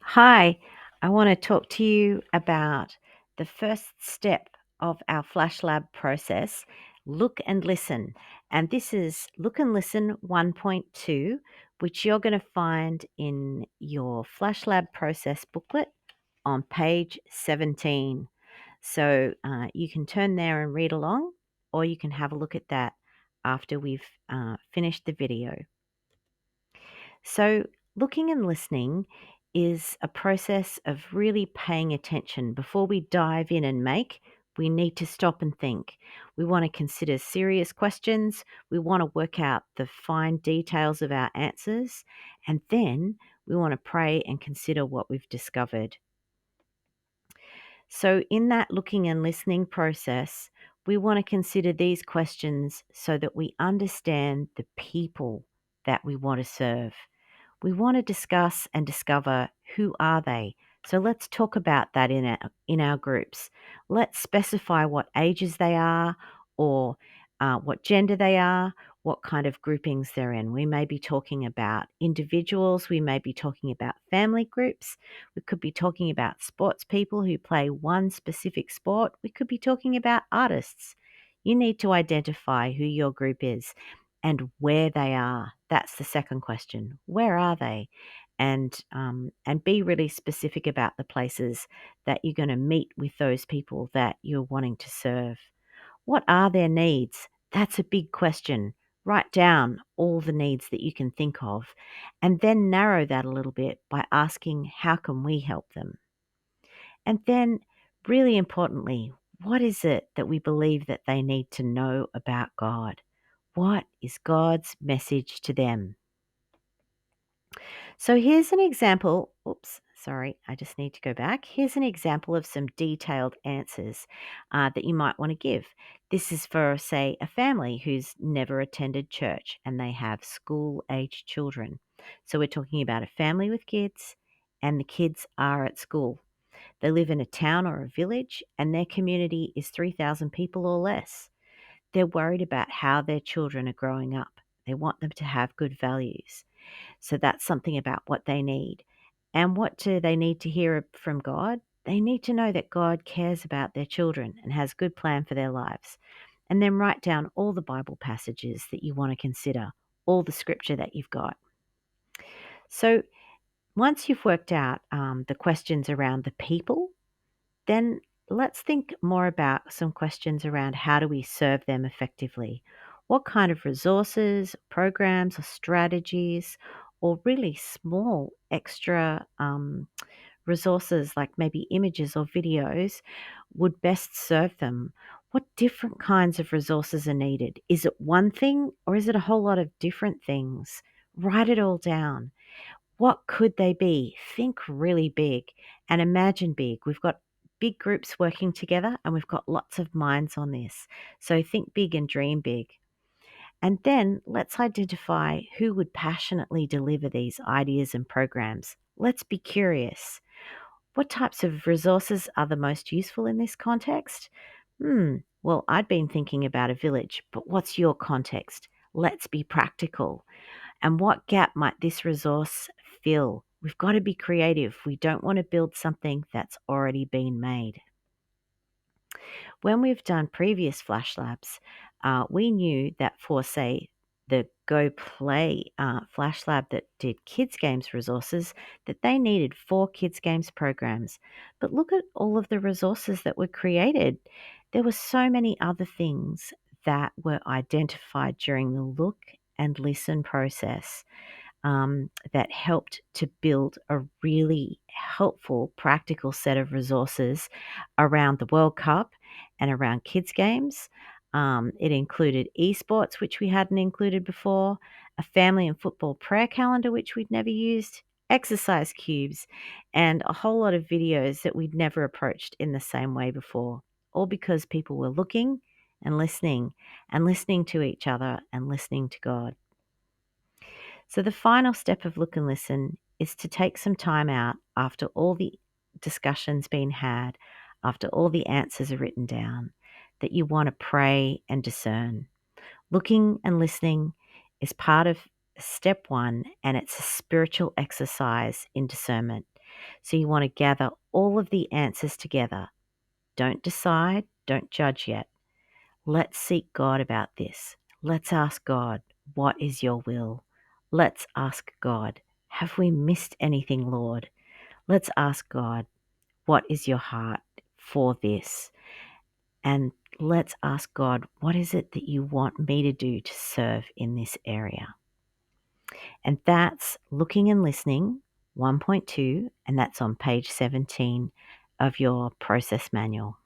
Hi, I want to talk to you about the first step of our FlashLab process, look and listen. And this is Look and Listen 1.2, which you're going to find in your FlashLab process booklet on page 17. So you can turn there and read along, or you can have a look at that after we've finished the video. So, looking and listening is a process of really paying attention. Before we dive in and make, we need to stop and think. We want to consider serious questions. We want to work out the fine details of our answers. And then we want to pray and consider what we've discovered. So, in that looking and listening process, we want to consider these questions so that we understand the people that we want to serve. We want to discuss and discover who are they. So let's talk about that in our groups. Let's specify what ages they are, or what gender they are, what kind of groupings they're in. We may be talking about individuals, we may be talking about family groups, we could be talking about sports people who play one specific sport, we could be talking about artists. You need to identify who your group is and where they are. That's the second question. Where are they? And be really specific about the places that you're going to meet with those people that you're wanting to serve. What are their needs? That's a big question. Write down all the needs that you can think of, and then narrow that a little bit by asking, how can we help them? And then, really importantly, what is it that we believe that they need to know about God? What is God's message to them? So here's an example. Oops, sorry, I just need to go back. Here's an example of some detailed answers that you might want to give. This is for, say, a family who's never attended church and they have school age children. So we're talking about a family with kids, and the kids are at school. They live in a town or a village, and their community is 3,000 people or less. They're worried about how their children are growing up. They want them to have good values. So that's something about what they need. And what do they need to hear from God? They need to know that God cares about their children and has a good plan for their lives. And then write down all the Bible passages that you want to consider, all the scripture that you've got. So once you've worked out the questions around the people, then let's think more about some questions around how do we serve them effectively? What kind of resources, programs, or strategies, or really small extra resources like maybe images or videos would best serve them? What different kinds of resources are needed? Is it one thing or is it a whole lot of different things? Write it all down. What could they be? Think really big and imagine big. We've got big groups working together and we've got lots of minds on this. So think big and dream big. And then let's identify who would passionately deliver these ideas and programs. Let's be curious. What types of resources are the most useful in this context? Well, I'd been thinking about a village, but what's your context? Let's be practical. And what gap might this resource fill? We've got to be creative. We don't want to build something that's already been made. When we've done previous Flash Labs, we knew that for, say, the Go Play Flash Lab that did kids games resources, that they needed 4 kids games programs. But look at all of the resources that were created. There were so many other things that were identified during the look and listen process that helped to build a really helpful, practical set of resources around the World Cup and around kids' games. It included esports, which we hadn't included before, a family and football prayer calendar, which we'd never used, exercise cubes, and a whole lot of videos that we'd never approached in the same way before, all because people were looking and listening to each other and listening to God. So, the final step of look and listen is to take some time out after all the discussion's been had, after all the answers are written down, that you want to pray and discern. Looking and listening is part of step 1, and it's a spiritual exercise in discernment. So you want to gather all of the answers together. Don't decide, don't judge yet. Let's seek God about this. Let's ask God, what is your will? Let's ask God, have we missed anything, Lord? Let's ask God, what is your heart for this? And let's ask God, what is it that you want me to do to serve in this area? And that's Looking and Listening 1.2, and that's on page 17 of your process manual.